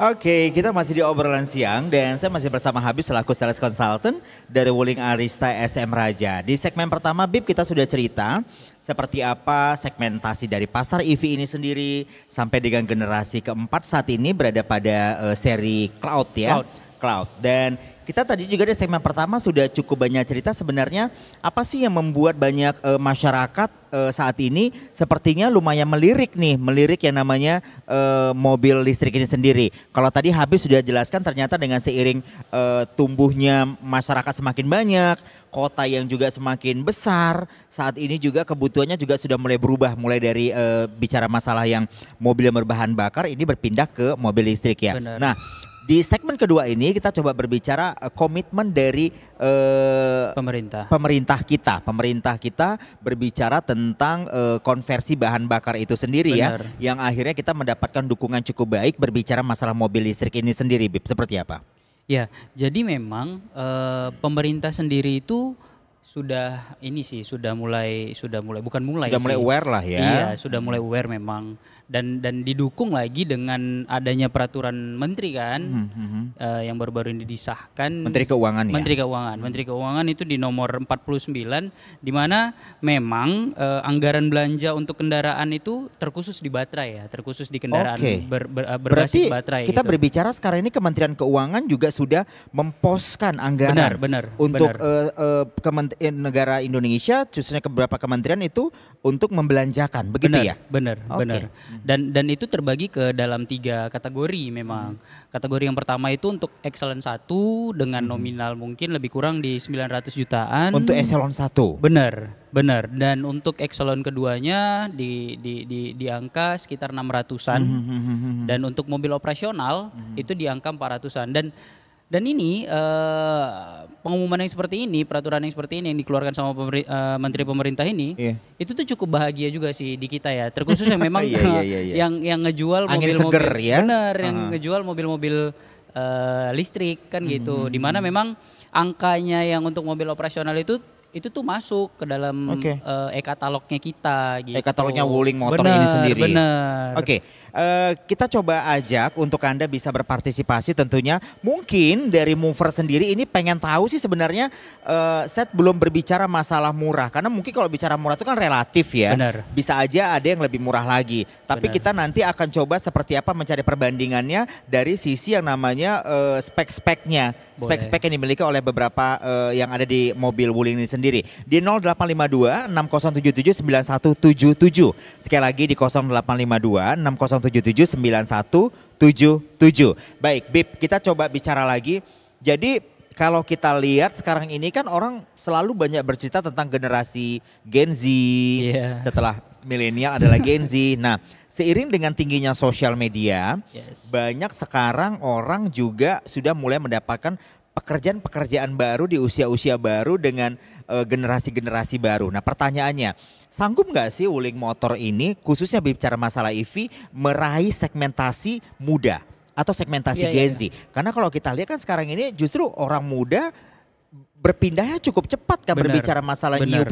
Oke, kita masih di obrolan siang dan saya masih bersama Habib selaku sales consultant dari Wuling Arista SM Raja. Di segmen pertama Bib kita sudah cerita seperti apa segmentasi dari pasar EV ini sendiri sampai dengan generasi keempat saat ini berada pada seri Cloud ya. Cloud. Dan kita tadi juga di segmen pertama sudah cukup banyak cerita sebenarnya apa sih yang membuat banyak masyarakat saat ini sepertinya lumayan melirik yang namanya mobil listrik ini sendiri. Kalau tadi Habib sudah jelaskan ternyata dengan seiring tumbuhnya masyarakat semakin banyak, kota yang juga semakin besar, saat ini juga kebutuhannya juga sudah mulai berubah, mulai dari bicara masalah yang mobil yang berbahan bakar ini berpindah ke mobil listrik ya. Benar. Nah, di segmen kedua ini kita coba berbicara komitmen dari pemerintah kita berbicara tentang konversi bahan bakar itu sendiri. Benar. Ya, yang akhirnya kita mendapatkan dukungan cukup baik berbicara masalah mobil listrik ini sendiri, Bib. Seperti apa? Ya, jadi memang pemerintah sendiri itu sudah mulai aware lah ya. Iya, sudah mulai aware memang dan didukung lagi dengan adanya peraturan menteri kan yang baru-baru ini disahkan. Menteri Keuangan ya. Menteri Keuangan itu di nomor 49 di mana memang anggaran belanja untuk kendaraan itu terkhusus di baterai ya, terkhusus di kendaraan berbasis baterai. Kita berbicara sekarang ini Kementerian Keuangan juga sudah memposkan anggaran untuk negara Indonesia, khususnya beberapa kementerian itu untuk membelanjakan, begitu ya? Benar. Dan itu terbagi ke dalam 3 kategori memang. Kategori yang pertama itu untuk Eselon 1 dengan nominal mungkin lebih kurang di 900 jutaan. Untuk Eselon 1? Benar. Dan untuk Eselon keduanya di angka sekitar 600-an. Dan untuk mobil operasional itu di angka 400-an. Dan ini pengumuman yang seperti ini, peraturan yang seperti ini yang dikeluarkan sama menteri pemerintah ini, itu tuh cukup bahagia juga sih di kita ya. Terkhusus yang memang yang ngejual mobil-mobil, yang ngejual mobil-mobil listrik kan gitu. Dimana memang angkanya yang untuk mobil operasional itu tuh masuk ke dalam e-katalognya kita gitu. E-katalognya Wuling Motor ini sendiri. Benar. Kita coba ajak untuk Anda bisa berpartisipasi tentunya. Mungkin dari mover sendiri ini pengen tahu sih sebenarnya set belum berbicara masalah murah. Karena mungkin kalau bicara murah itu kan relatif ya. Benar. Bisa aja ada yang lebih murah lagi. Tapi kita nanti akan coba seperti apa mencari perbandingannya dari sisi yang namanya spek-speknya. Spek-spek yang dimiliki oleh beberapa yang ada di mobil Wuling ini sendiri. Di 0852 6077 9177. Sekali lagi di 0852 6077 9177. Baik, Bib, kita coba bicara lagi. Jadi kalau kita lihat sekarang ini kan orang selalu banyak bercerita tentang generasi Gen Z. Setelah milenial adalah Gen Z. Nah, seiring dengan tingginya sosial media, banyak sekarang orang juga sudah mulai mendapatkan pekerjaan-pekerjaan baru di usia-usia baru dengan generasi-generasi baru. Nah, pertanyaannya, sanggup nggak sih Wuling Motor ini khususnya bicara masalah EV meraih segmentasi muda atau segmentasi Gen Z? Karena kalau kita lihat kan sekarang ini justru orang muda berpindahnya cukup cepat kan berbicara masalah new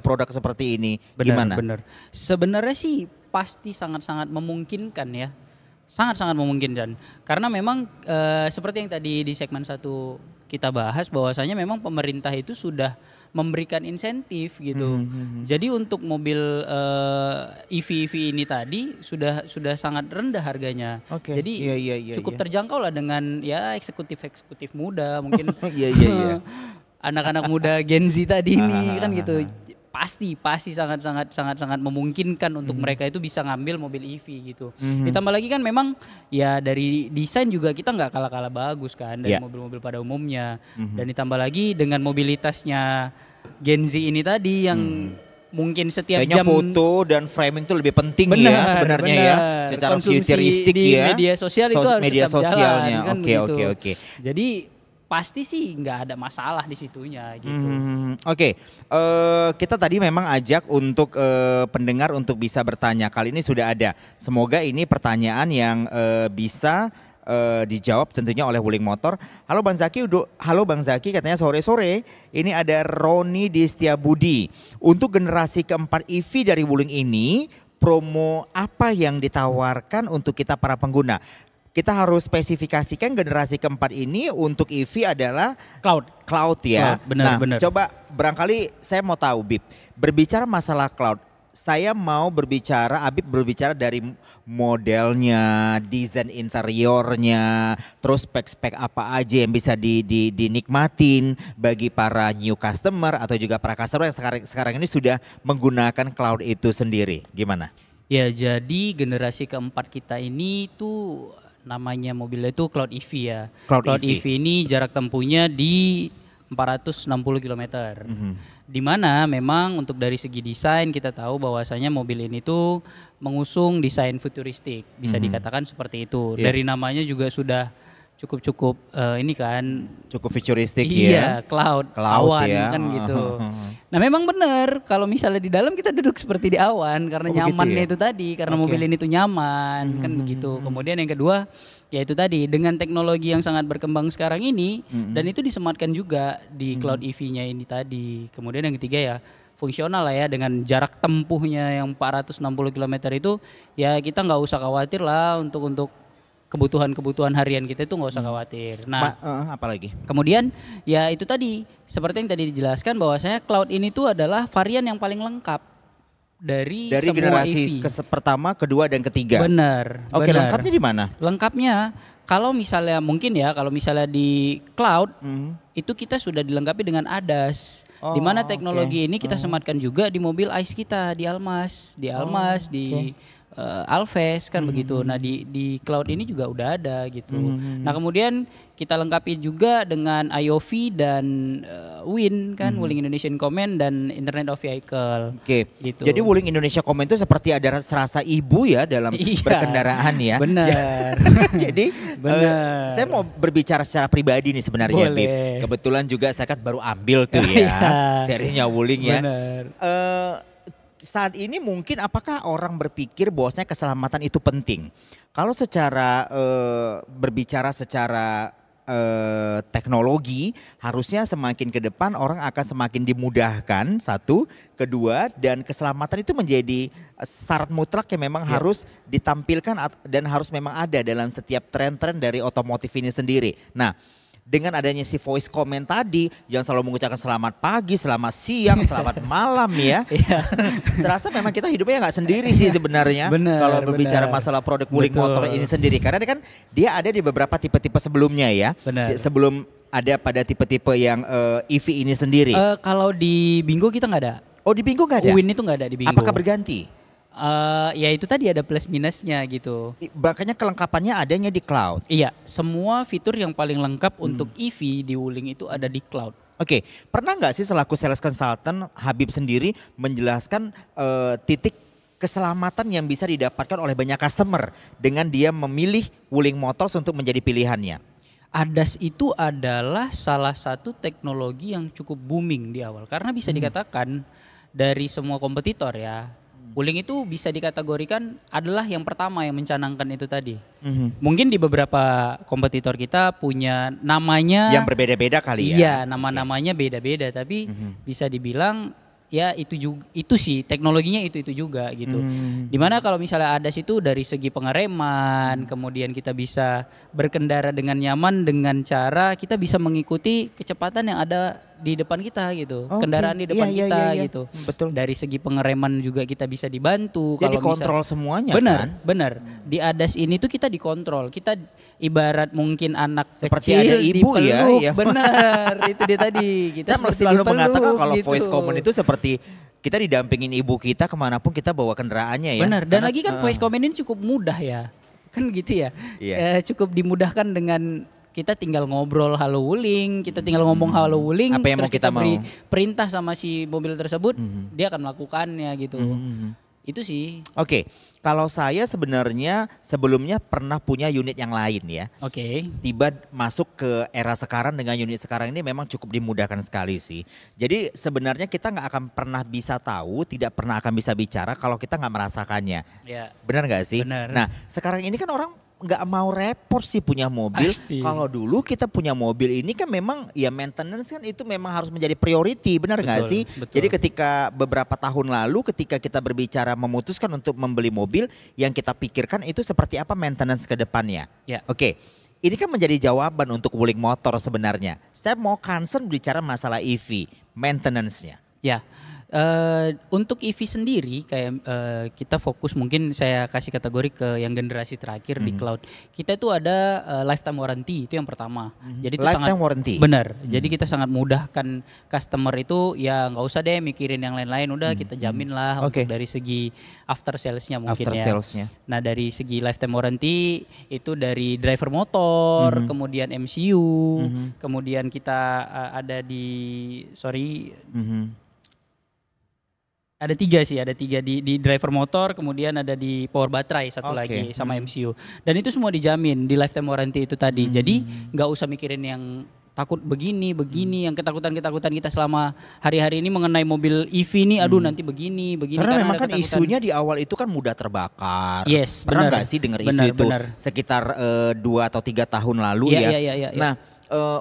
product seperti ini. Gimana? Benar. Sebenarnya sih pasti sangat-sangat memungkinkan ya. Sangat-sangat memungkinkan. Karena memang seperti yang tadi di segmen 1 kita bahas bahwasanya memang pemerintah itu sudah memberikan insentif gitu. Jadi untuk mobil EV ini tadi sudah sangat rendah harganya. Jadi cukup terjangkau lah dengan ya eksekutif muda mungkin. Anak-anak muda Gen Z tadi ini kan gitu. Pasti sangat memungkinkan untuk mereka itu bisa ngambil mobil EV gitu. Ditambah lagi kan memang ya dari desain juga kita nggak kalah bagus kan dari mobil-mobil pada umumnya. Dan ditambah lagi dengan mobilitasnya Gen Z ini tadi yang mungkin setiap kayaknya jam foto dan framing itu lebih penting ya sebenarnya ya. Secara futuristik di ya. Media sosial itu harus media tetap sosialnya. jalan kan Oke. Jadi pasti sih nggak ada masalah di situnya gitu. Kita tadi memang ajak untuk pendengar untuk bisa bertanya. Kali ini sudah ada. Semoga ini pertanyaan yang bisa dijawab tentunya oleh Wuling Motor. Halo Bang Zaki, katanya sore-sore ini ada Roni di Setiabudi. Untuk generasi keempat EV dari Wuling ini, promo apa yang ditawarkan untuk kita para pengguna? kita harus spesifikasikan generasi keempat ini untuk EV adalah cloud ya. Cloud, benar, benar. Coba barangkali saya mau tahu Bib, berbicara masalah cloud, saya mau berbicara, Habib berbicara dari modelnya, desain interiornya, terus spek-spek apa aja yang bisa dinikmatin bagi para new customer atau juga para customer yang sekarang ini sudah menggunakan cloud itu sendiri. Gimana? Ya, jadi generasi keempat kita ini tuh namanya mobilnya itu Cloud EV ya. Cloud EV ini jarak tempuhnya di 460 km. Di mana memang untuk dari segi desain kita tahu bahwasanya mobil ini tuh mengusung desain futuristik, bisa dikatakan seperti itu. Dari namanya juga sudah cukup ini kan cukup futuristik ya. Cloud awan ya. Kan gitu. Nah memang benar kalau misalnya di dalam kita duduk seperti di awan karena nyamannya itu tadi, karena mobil ini tuh nyaman kan begitu. Kemudian yang kedua yaitu tadi dengan teknologi yang sangat berkembang sekarang ini dan itu disematkan juga di Cloud EV-nya ini tadi. Kemudian yang ketiga ya fungsional lah ya, dengan jarak tempuhnya yang 460 km itu ya kita nggak usah khawatir lah untuk kebutuhan harian kita itu nggak usah khawatir. Nah, apalagi? Kemudian ya itu tadi seperti yang tadi dijelaskan bahwasanya cloud ini tuh adalah varian yang paling lengkap dari semua generasi EV. Pertama, kedua dan ketiga. Benar. Oke, lengkapnya di mana? Lengkapnya kalau misalnya mungkin ya kalau misalnya di cloud itu kita sudah dilengkapi dengan ADAS. Di mana teknologi ini kita sematkan juga di mobil ICE kita, di Almas, di Alves kan begitu. Nah di cloud ini juga udah ada gitu. Nah kemudian kita lengkapi juga dengan IOV dan WIN kan, Wuling Indonesian Command dan Internet of Vehicle. Oke. Gitu. Jadi Wuling Indonesia Command itu seperti ada serasa ibu ya dalam berkendaraan ya. Benar. Jadi saya mau berbicara secara pribadi nih sebenarnya Bib. Kebetulan juga saya kan baru ambil tuh ya serinya Wuling ya. Benar. Saat ini mungkin apakah orang berpikir bahwasanya keselamatan itu penting? Kalau secara berbicara secara teknologi, harusnya semakin ke depan orang akan semakin dimudahkan, satu, kedua, dan keselamatan itu menjadi syarat mutlak yang memang harus ditampilkan dan harus memang ada dalam setiap tren-tren dari otomotif ini sendiri. Nah, dengan adanya si voice comment tadi, jangan selalu mengucapkan selamat pagi, selamat siang, selamat malam ya. Serasa memang kita hidupnya nggak sendiri sih sebenarnya. Kalau berbicara masalah produk Wuling motor ini sendiri, karena kan dia ada di beberapa tipe-tipe sebelumnya ya. Sebelum ada pada tipe-tipe yang EV ini sendiri. Kalau di Bingo kita nggak ada. Oh di Bingo nggak ada? Win itu nggak ada di Bingo. Apakah berganti? Ya itu tadi ada plus minusnya gitu. Makanya kelengkapannya adanya di cloud. Iya, semua fitur yang paling lengkap untuk EV di Wuling itu ada di cloud. Oke, pernah nggak sih selaku sales consultant Habib sendiri menjelaskan titik keselamatan yang bisa didapatkan oleh banyak customer dengan dia memilih Wuling Motors untuk menjadi pilihannya? ADAS itu adalah salah satu teknologi yang cukup booming di awal karena bisa dikatakan dari semua kompetitor ya. Wuling itu bisa dikategorikan adalah yang pertama yang mencanangkan itu tadi. Mungkin di beberapa kompetitor kita punya namanya yang berbeda-beda kali ya. Iya, nama-namanya beda-beda tapi bisa dibilang ya itu sih teknologinya itu juga gitu. Dimana kalau misalnya ADAS itu dari segi pengereman, kemudian kita bisa berkendara dengan nyaman dengan cara kita bisa mengikuti kecepatan yang ada di depan kita gitu, kendaraan di depan kita gitu. Betul. Dari segi pengereman juga kita bisa dibantu. Jadi kontrol semuanya kan? Benar. Di ADAS ini tuh kita dikontrol. Kita ibarat mungkin anak seperti kecil ada ibu dipeluk. ya. Benar, itu dia tadi. Kita saya selalu mengatakan kalau gitu. voice command itu seperti kita didampingin ibu kita kemanapun kita bawa kendaraannya ya. Benar. Dan lagi kan voice command ini cukup mudah ya, kan gitu ya. Cukup dimudahkan dengan kita tinggal ngobrol halo Wuling, kita tinggal ngomong halo Wuling, apa yang terus mau kita beri mau perintah sama si mobil tersebut, dia akan melakukannya gitu. Itu sih. Oke, kalau saya sebenarnya sebelumnya pernah punya unit yang lain ya. Oke. Tiba masuk ke era sekarang dengan unit sekarang ini memang cukup dimudahkan sekali sih. Jadi sebenarnya kita nggak akan pernah bisa tahu, tidak pernah akan bisa bicara kalau kita nggak merasakannya. Ya. Benar nggak sih? Benar. Nah sekarang ini kan orang nggak mau repot sih punya mobil. Pasti. Kalau dulu kita punya mobil ini kan memang ya maintenance kan itu memang harus menjadi priority, benar nggak sih? Betul. Jadi ketika beberapa tahun lalu ketika kita berbicara memutuskan untuk membeli mobil, yang kita pikirkan itu seperti apa maintenance ke depannya. Ya. Oke. Ini kan menjadi jawaban untuk Wuling Motor sebenarnya. Saya mau concern bicara masalah EV, maintenance-nya. Ya, untuk EV sendiri kayak kita fokus, mungkin saya kasih kategori ke yang generasi terakhir di cloud. Kita itu ada lifetime warranty, itu yang pertama. Jadi itu Lifetime sangat warranty? Benar. Jadi kita sangat mudahkan customer itu, ya nggak usah deh mikirin yang lain-lain, udah kita jamin lah untuk dari segi after sales-nya mungkin After sales-nya. Nah dari segi lifetime warranty itu dari driver motor, kemudian MCU, kemudian kita ada ada tiga di driver motor, kemudian ada di power baterai satu lagi sama MCU. Dan itu semua dijamin di lifetime warranty itu tadi. Jadi nggak usah mikirin yang takut begini, yang ketakutan kita selama hari-hari ini mengenai mobil EV ini, aduh nanti begini. Karena memang kan isunya di awal itu kan mudah terbakar. Yes, pernah benar. nggak sih dengar isu itu sekitar 2 atau 3 tahun lalu ya? Nah,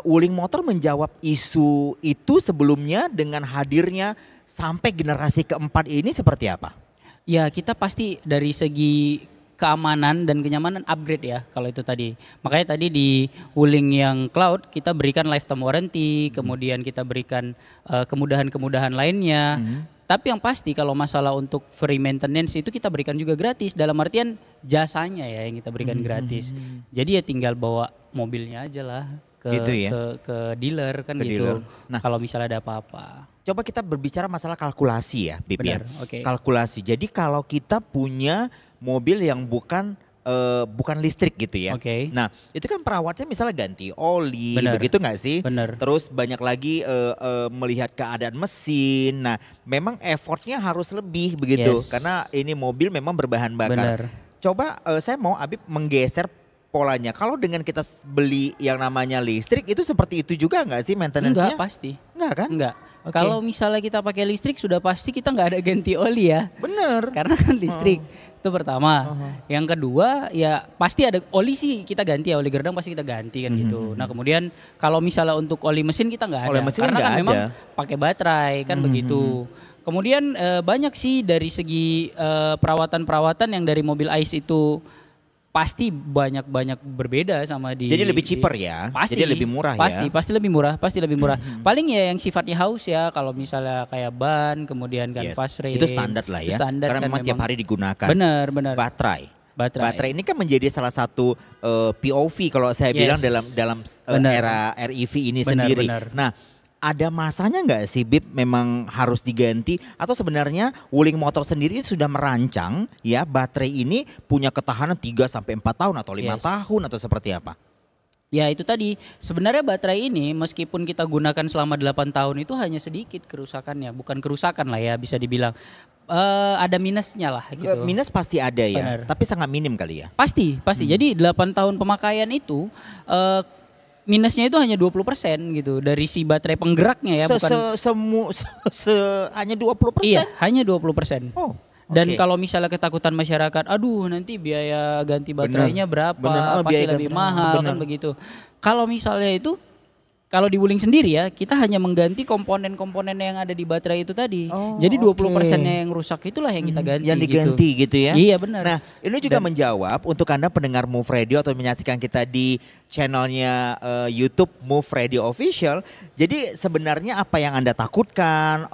Wuling Motor menjawab isu itu sebelumnya dengan hadirnya sampai generasi keempat ini seperti apa? Ya kita pasti dari segi keamanan dan kenyamanan upgrade ya kalau itu tadi. Makanya tadi di Wuling yang cloud kita berikan lifetime warranty, kemudian kita berikan kemudahan-kemudahan lainnya. Tapi yang pasti kalau masalah untuk free maintenance itu kita berikan juga gratis, dalam artian jasanya ya yang kita berikan gratis. Jadi ya tinggal bawa mobilnya aja lah ke dealer kan gitu. Nah, kalau misalnya ada apa-apa. Coba kita berbicara masalah kalkulasi ya, Bip ya. Okay. Kalkulasi. Jadi kalau kita punya mobil yang bukan listrik gitu ya. Nah, itu kan perawatnya misalnya ganti oli, begitu nggak sih? Terus banyak lagi melihat keadaan mesin. Nah, memang effortnya harus lebih begitu, karena ini mobil memang berbahan bakar. Coba saya mau Habib menggeser polanya. Kalau dengan kita beli yang namanya listrik itu seperti itu juga nggak sih maintenance-nya? Enggak, pasti. Enggak kan? Enggak. Kalau misalnya kita pakai listrik sudah pasti kita nggak ada ganti oli ya. Bener. Karena kan listrik itu pertama. Yang kedua ya pasti ada oli sih kita ganti ya, oli gerdang pasti kita ganti kan gitu. Nah kemudian kalau misalnya untuk oli mesin kita nggak ada. Karena kan memang pakai baterai kan begitu. Kemudian banyak sih dari segi perawatan-perawatan yang dari mobil ICE itu pasti banyak berbeda sama di. Jadi lebih cheaper ya. Pasti. Jadi lebih murah ya. Pasti lebih murah. Paling ya yang sifatnya haus ya, kalau misalnya kayak ban, kemudian kan fast rate. Itu standar lah ya. Standar karena kan memang tiap hari digunakan. Benar. Baterai ini kan menjadi salah satu POV kalau saya bilang dalam era REV ini sendiri. Nah, ada masanya nggak sih Bib memang harus diganti, atau sebenarnya Wuling Motor sendiri sudah merancang ya baterai ini punya ketahanan 3 sampai 4 tahun atau 5 tahun atau seperti apa? Ya itu tadi, sebenarnya baterai ini meskipun kita gunakan selama 8 tahun itu hanya sedikit kerusakannya, bukan kerusakan lah ya bisa dibilang. Ada minusnya lah gitu. Minus pasti ada ya, tapi sangat minim kali ya. Pasti. Jadi 8 tahun pemakaian itu minusnya itu hanya 20% gitu dari si baterai penggeraknya ya, hanya 20%. Iya, hanya 20%. Dan Oke. kalau misalnya ketakutan masyarakat, aduh nanti biaya ganti baterainya berapa, pasti lebih mahal kan begitu. Kalau misalnya itu, kalau di Wuling sendiri ya, kita hanya mengganti komponen-komponen yang ada di baterai itu tadi. Jadi 20%-nya yang rusak itulah yang kita ganti. Yang diganti gitu ya. Iya benar. Nah ini juga menjawab untuk Anda pendengar Move Radio atau menyaksikan kita di channelnya YouTube Move Radio Official. Jadi sebenarnya apa yang Anda takutkan,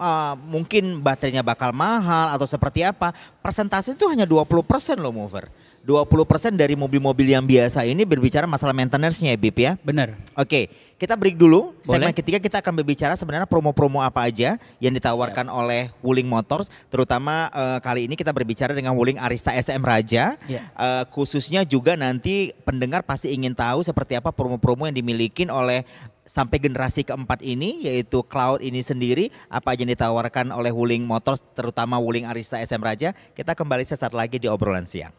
mungkin baterainya bakal mahal atau seperti apa, persentase itu hanya 20% loh Mover. 20% dari mobil-mobil yang biasa ini berbicara masalah maintenance-nya ya Bip ya. Benar. Oke, kita break dulu. Segmen ketiga kita akan berbicara sebenarnya promo-promo apa aja yang ditawarkan oleh Wuling Motors. Terutama kali ini kita berbicara dengan Wuling Arista SM Raja. Khususnya juga nanti pendengar pasti ingin tahu seperti apa promo-promo yang dimiliki oleh sampai generasi keempat ini, yaitu Cloud ini sendiri. Apa aja yang ditawarkan oleh Wuling Motors, terutama Wuling Arista SM Raja. Kita kembali sesaat lagi di obrolan siang.